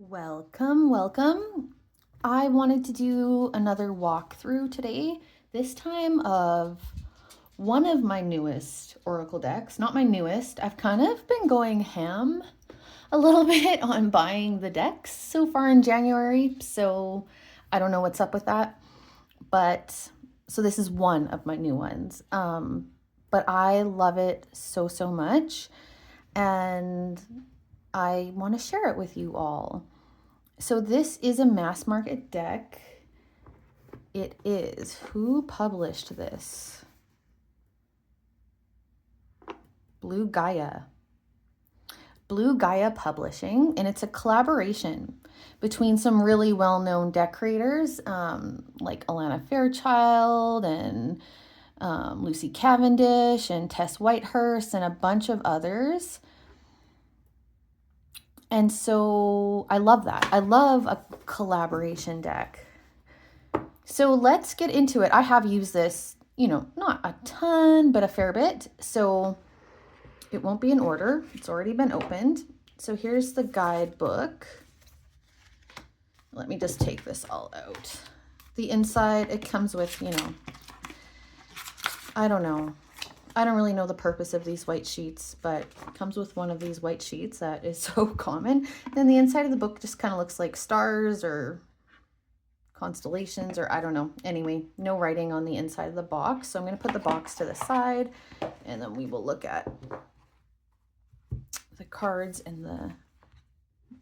Welcome, welcome. I wanted to do another walkthrough today, this time of one of my newest Oracle decks. Not my newest. I've kind of been going ham a little bit on buying the decks so far in January, so I don't know what's up with that. But so this is one of my new ones. But I love it so much, and I want to share it with you all. So this is a mass market deck. It is. Who published this? Blue Gaia. Blue Gaia Publishing, and it's a collaboration between some really well-known deck creators like Alana Fairchild and Lucy Cavendish and Tess Whitehurst and a bunch of others. And so I love that. I love a collaboration deck. So let's get into it. I have used this, not a ton, but a fair bit. So it won't be in order. It's already been opened. So here's the guidebook. Let me just take this all out. The inside, it comes with, I don't know. I don't really know the purpose of these white sheets, but it comes with one of these white sheets that is so common. Then the inside of the book just kind of looks like stars or constellations, or I don't know. Anyway, no writing on the inside of the box. So I'm going to put the box to the side, and then we will look at the cards and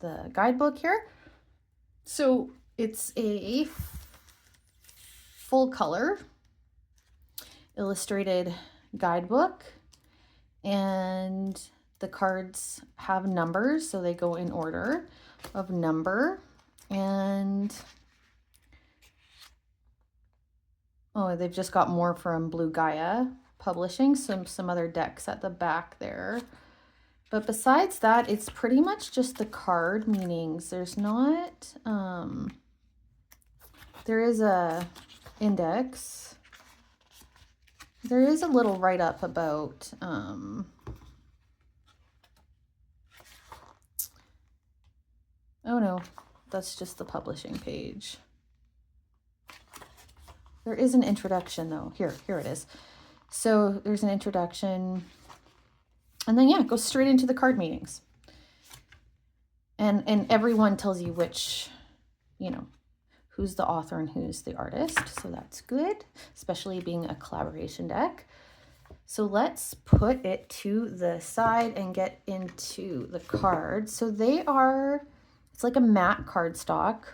the guidebook here. So it's a full color illustrated guidebook, and the cards have numbers, so they go in order of number. And they've just got more from Blue Gaia Publishing, some other decks at the back there. But besides that, it's pretty much just the card meanings. There's not there is a index. There is a little write-up about oh no, that's just the publishing page. There is an introduction though. Here it is. So there's an introduction, and then it goes straight into the card meanings. And everyone tells you which, who's the author and who's the artist. So that's good, especially being a collaboration deck. So let's put it to the side and get into the cards. So it's like a matte cardstock.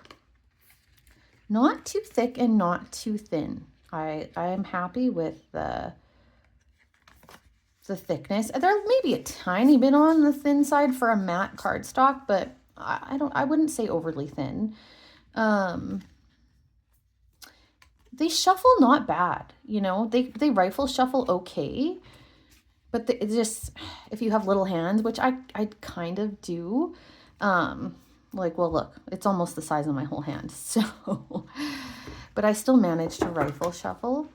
Not too thick and not too thin. I am happy with the thickness. There may be a tiny bit on the thin side for a matte cardstock, but I wouldn't say overly thin. They shuffle not bad, they rifle shuffle okay, but it's just, if you have little hands, which I kind of do, look, it's almost the size of my whole hand, so, but I still manage to rifle shuffle.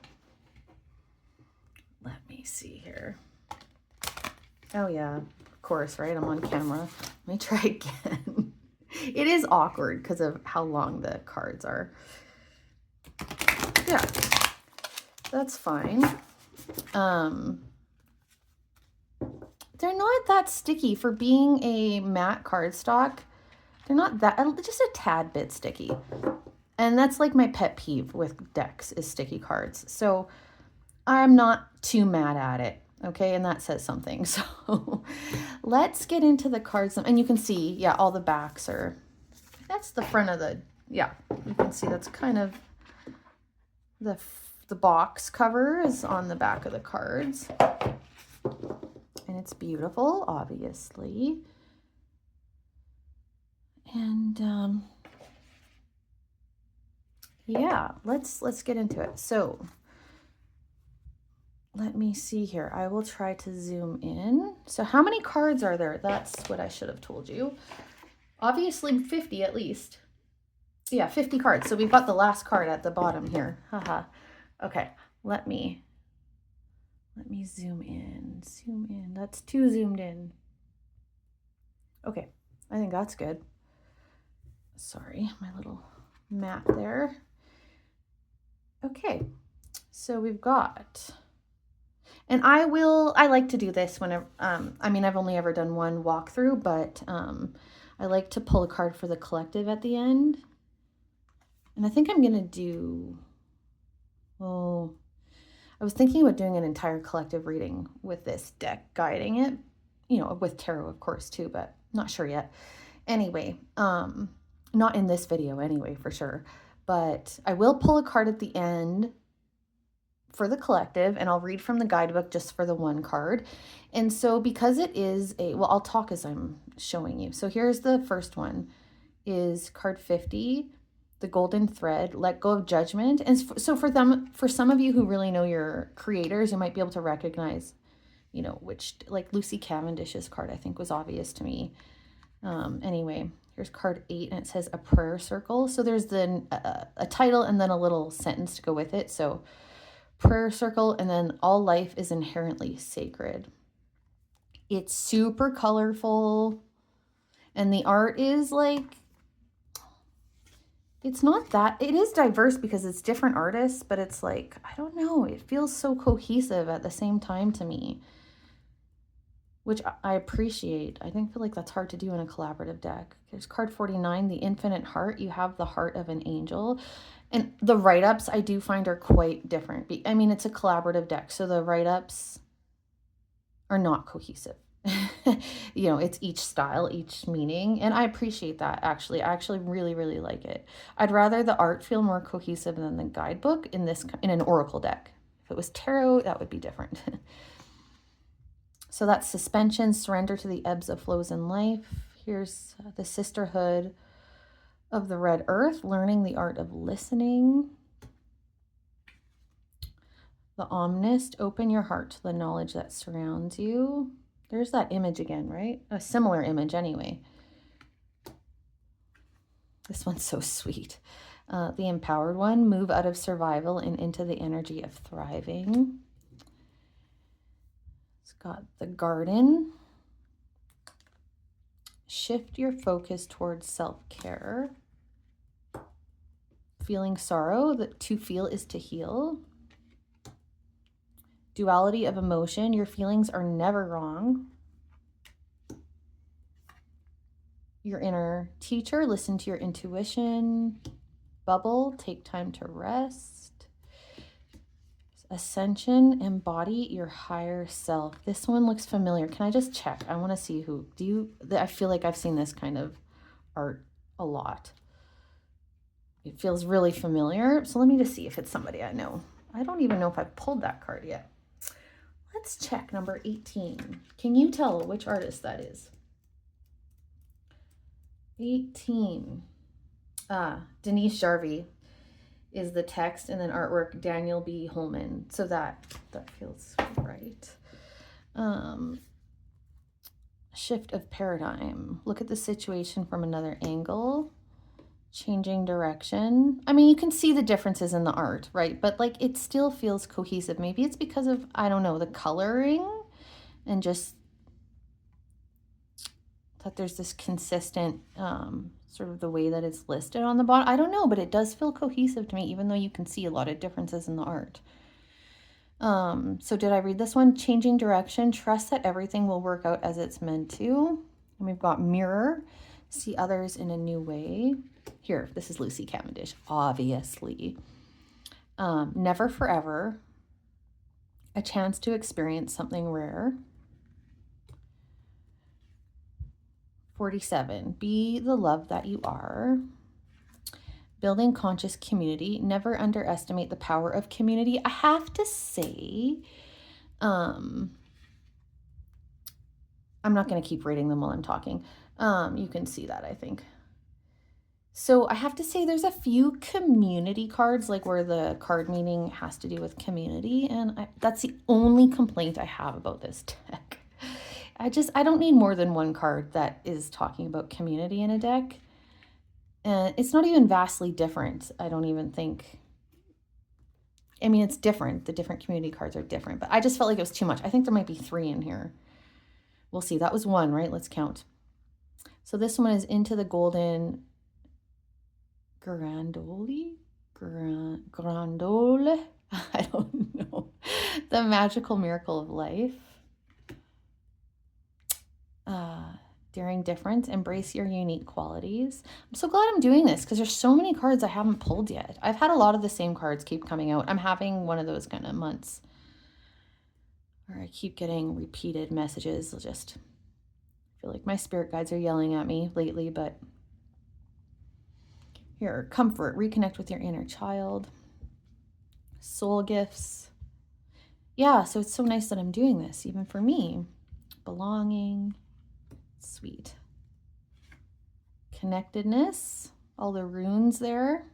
Let me see here. Oh yeah, of course, right? I'm on camera. Let me try again. It is awkward because of how long the cards are. Yeah, that's fine. They're not that sticky for being a matte cardstock. They're not that, just a tad bit sticky. And that's like my pet peeve with decks is sticky cards. So I'm not too mad at it. Okay, and that says something. So let's get into the cards. And you can see, all the backs are, that's the front of you can see that's kind of the box cover is on the back of the cards. And it's beautiful, obviously. And let's get into it. So let me see here. I will try to zoom in. So how many cards are there? That's what I should have told you. Obviously 50 at least. Yeah, 50 cards. So we've got the last card at the bottom here. Haha. Okay, let me zoom in. That's too zoomed in. Okay, I think that's good. Sorry, my little map there. Okay, so we've got, and I like to do this whenever, I mean, I've only ever done one walkthrough, but I like to pull a card for the collective at the end. And I think I'm going to do, oh, I was thinking about doing an entire collective reading with this deck guiding it, you know, with tarot, of course, too, but not sure yet. Anyway, not in this video anyway, for sure. But I will pull a card at the end for the collective, and I'll read from the guidebook just for the one card. And so because it is well, I'll talk as I'm showing you. So here's the first one, is card 50, the golden thread, let go of judgment. And so for some of you who really know your creators, you might be able to recognize, you know, which, like Lucy Cavendish's card, I think was obvious to me. Anyway, here's card 8, and it says a prayer circle. So there's then a title and then a little sentence to go with it. So prayer circle, and then all life is inherently sacred. It's super colorful, and the art is like, it's not that, it is diverse because it's different artists, but it's like, I don't know, it feels so cohesive at the same time to me, which I appreciate. I feel like that's hard to do in a collaborative deck. There's card 49, the infinite heart. You have the heart of an angel. And the write-ups I do find are quite different. I mean, it's a collaborative deck, so the write-ups are not cohesive. You know, it's each style, each meaning, and I appreciate that, actually. I actually really, really like it. I'd rather the art feel more cohesive than the guidebook in an oracle deck. If it was tarot, that would be different. So that's suspension, surrender to the ebbs of flows in life. Here's the sisterhood of the red earth, learning the art of listening. The omnist, open your heart to the knowledge that surrounds you. There's that image again, right? A similar image anyway. This one's so sweet. The empowered one, move out of survival and into the energy of thriving. It's got the garden. Shift your focus towards self-care. Feeling sorrow, that to feel is to heal. Duality of emotion, your feelings are never wrong. Your inner teacher, listen to your intuition. Bubble, take time to rest. Ascension, embody your higher self. This one looks familiar. Can I just check? I want to see who, I feel like I've seen this kind of art a lot. It feels really familiar. So let me just see if it's somebody I know. I don't even know if I've pulled that card yet. Let's check number 18. Can you tell which artist that is? 18. Denise Jarvie is the text, and then artwork Daniel B. Holman. So that feels right. Shift of paradigm. Look at the situation from another angle. Changing direction. I mean, you can see the differences in the art, right? But like, it still feels cohesive. Maybe it's because of, I don't know, the coloring, and just that there's this consistent sort of the way that it's listed on the bottom. I don't know, but it does feel cohesive to me, even though you can see a lot of differences in the art. So did I read this one? Changing direction. Trust that everything will work out as it's meant to. And we've got mirror. See others in a new way. Here, this is Lucy Cavendish, obviously. Never forever. A chance to experience something rare. 47. Be the love that you are. Building conscious community. Never underestimate the power of community. I have to say, I'm not going to keep reading them while I'm talking. You can see that, I think. So I have to say there's a few community cards, like where the card meaning has to do with community. And that's the only complaint I have about this deck. I don't need more than one card that is talking about community in a deck. And it's not even vastly different. I don't even think. I mean, it's different. The different community cards are different, but I just felt like it was too much. I think there might be 3 in here. We'll see. That was 1, right? Let's count. So this one is into the golden Grandoli? Grandole? I don't know. The magical miracle of life. Daring difference, embrace your unique qualities. I'm so glad I'm doing this because there's so many cards I haven't pulled yet. I've had a lot of the same cards keep coming out. I'm having one of those kind of months where I keep getting repeated messages. I just feel like my spirit guides are yelling at me lately, but here, comfort, reconnect with your inner child, soul gifts. Yeah, so it's so nice that I'm doing this, even for me. Belonging. Sweet. Connectedness, all the runes there.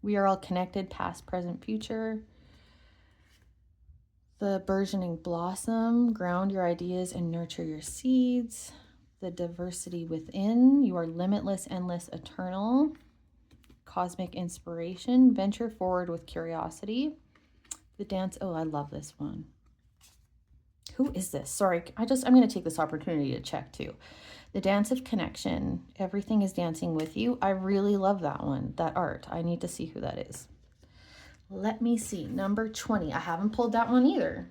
We are all connected, past, present, future. The burgeoning blossom, ground your ideas and nurture your seeds. The diversity within, you are limitless, endless, eternal. Cosmic inspiration, venture forward with curiosity. The dance, oh, I love this one. Who is this? Sorry, I'm going to take this opportunity to check too. The dance of connection. Everything is dancing with you. I really love that one, that art. I need to see who that is. Let me see. Number 20. I haven't pulled that one either.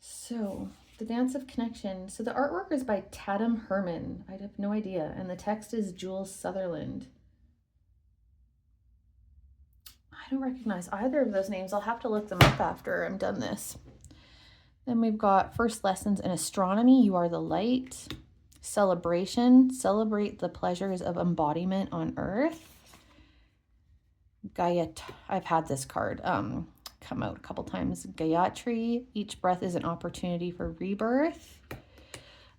So, the dance of connection. So the artwork is by Tatum Herman. I have no idea. And the text is Jules Sutherland. I don't recognize either of those names. I'll have to look them up after I'm done this. Then we've got first lessons in astronomy. You are the light. Celebration. Celebrate the pleasures of embodiment on earth. I've had this card come out a couple times. Gayatri. Each breath is an opportunity for rebirth.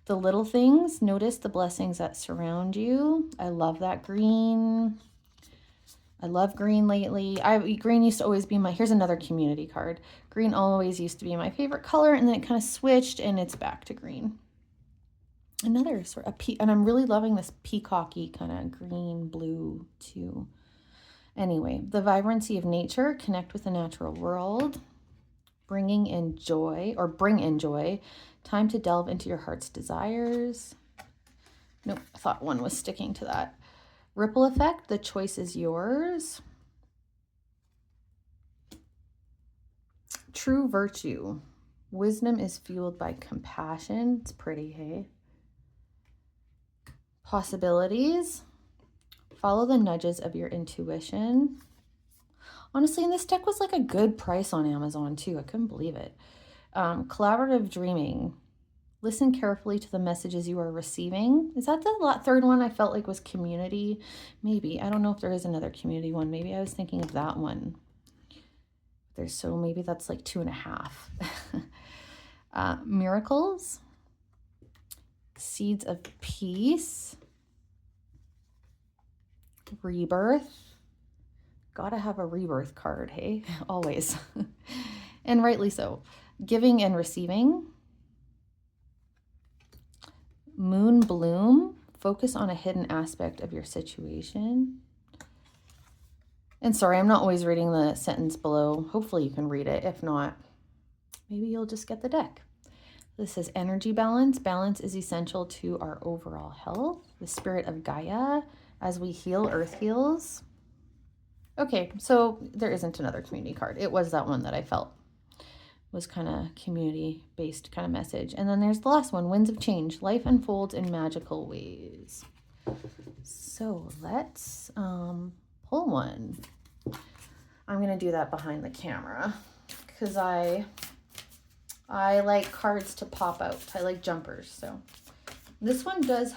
The little things. Notice the blessings that surround you. I love that green. I love green lately. Green used to always be here's another community card. Green always used to be my favorite color, and then it kind of switched, and it's back to green. Another sort of, and I'm really loving this peacocky kind of green, blue too. Anyway, the vibrancy of nature, connect with the natural world, bring in joy, time to delve into your heart's desires. Nope, I thought one was sticking to that. Ripple effect, the choice is yours. True virtue. Wisdom is fueled by compassion. It's pretty, hey? Possibilities. Follow the nudges of your intuition. Honestly, and this deck was like a good price on Amazon too. I couldn't believe it. Collaborative dreaming. Listen carefully to the messages you are receiving. Is that the third one I felt like was community? Maybe. I don't know if there is another community one. Maybe I was thinking of that one. Maybe that's like 2.5. Miracles. Seeds of peace. Rebirth. Gotta have a rebirth card, hey? Always. And rightly so. Giving and receiving. Moon bloom, focus on a hidden aspect of your situation. And sorry, I'm not always reading the sentence below. Hopefully you can read it. If not, maybe you'll just get the deck. This says energy balance. Balance is essential to our overall health. The spirit of Gaia. As we heal, Earth heals. Okay, so there isn't another community card. It was that one that I felt was kind of community-based kind of message. And then there's the last one, Winds of Change. Life unfolds in magical ways. So let's pull one. I'm going to do that behind the camera because I like cards to pop out. I like jumpers. So this one does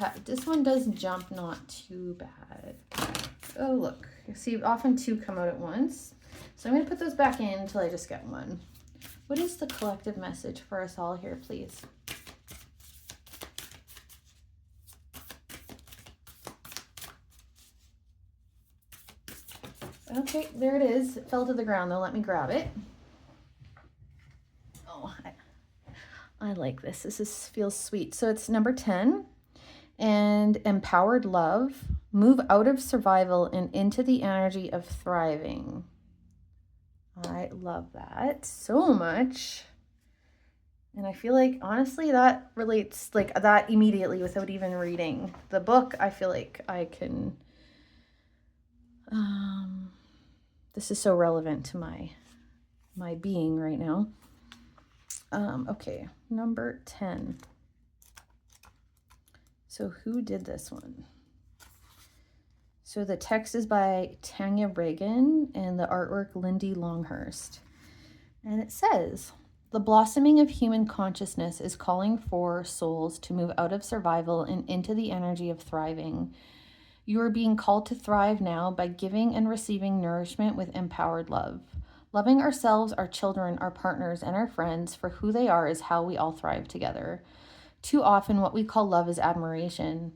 jump not too bad. Oh, look. You see, often two come out at once. So I'm going to put those back in until I just get one. What is the collective message for us all here, please? Okay, there it is. It fell to the ground, though. Let me grab it. Oh, I like this. This feels sweet. So it's number 10. And empowered love. Move out of survival and into the energy of thriving. I love that so much. And I feel like, honestly, that relates, like, that immediately without even reading the book. I feel like I can, this is so relevant to my being right now. Okay, number 10. So who did this one? So the text is by Tanya Reagan and the artwork Lindy Longhurst. And it says, the blossoming of human consciousness is calling for souls to move out of survival and into the energy of thriving. You are being called to thrive now by giving and receiving nourishment with empowered love. Loving ourselves, our children, our partners, and our friends for who they are is how we all thrive together. Too often, what we call love is admiration.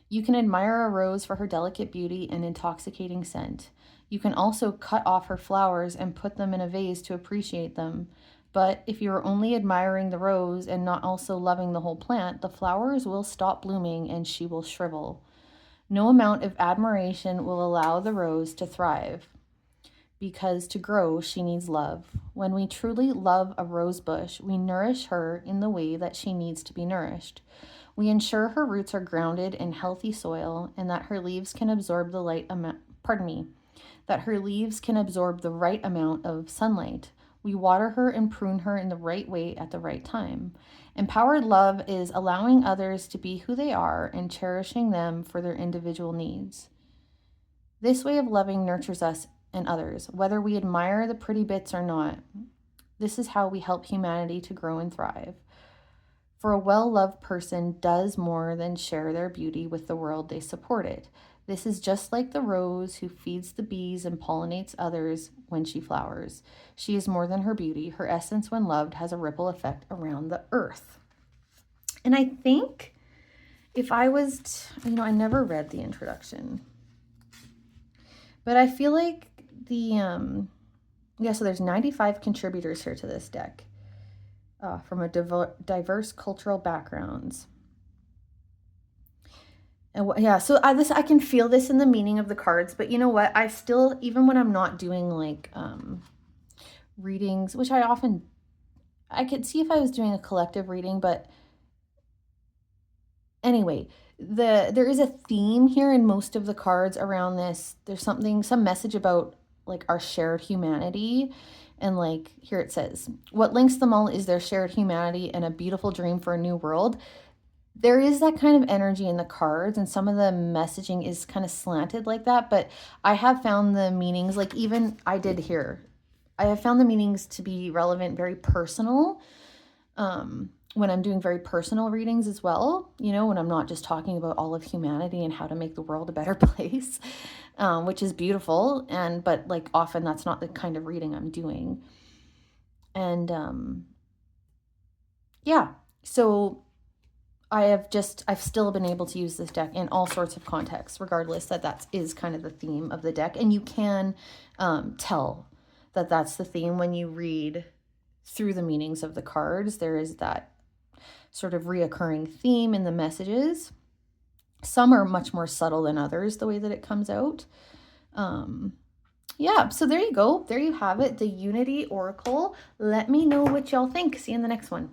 You can admire a rose for her delicate beauty and intoxicating scent. You can also cut off her flowers and put them in a vase to appreciate them. But if you are only admiring the rose and not also loving the whole plant, the flowers will stop blooming and she will shrivel. No amount of admiration will allow the rose to thrive, because to grow, she needs love. When we truly love a rose bush, we nourish her in the way that she needs to be nourished. We ensure her roots are grounded in healthy soil and that her leaves can absorb the right amount of sunlight. We water her and prune her in the right way at the right time. Empowered love is allowing others to be who they are and cherishing them for their individual needs. This way of loving nurtures us and others, whether we admire the pretty bits or not. This is how we help humanity to grow and thrive. For a well-loved person does more than share their beauty with the world, they support it. This is just like the rose who feeds the bees and pollinates others when she flowers. She is more than her beauty. Her essence, when loved, has a ripple effect around the earth. And I think if I was, I never read the introduction, but I feel like so there's 95 contributors here to this deck from a diverse cultural backgrounds. And so I can feel this in the meaning of the cards, but you know what? I still, even when I'm not doing like readings, which I could see if I was doing a collective reading, but anyway, there is a theme here in most of the cards around this. There's some message about like our shared humanity. And like here it says, what links them all is their shared humanity and a beautiful dream for a new world. There is that kind of energy in the cards, and some of the messaging is kind of slanted like that, but I have found the meanings, like even I did here, I have found the meanings to be relevant, very personal, when I'm doing very personal readings as well, when I'm not just talking about all of humanity and how to make the world a better place, which is beautiful, but like often that's not the kind of reading I'm doing. And so I've still been able to use this deck in all sorts of contexts, regardless that is kind of the theme of the deck. And you can tell that that's the theme when you read through the meanings of the cards. There is that sort of reoccurring theme in the messages. Some are much more subtle than others, the way that it comes out. So there you go. There you have it, the Unity Oracle. Let me know what y'all think. See you in the next one.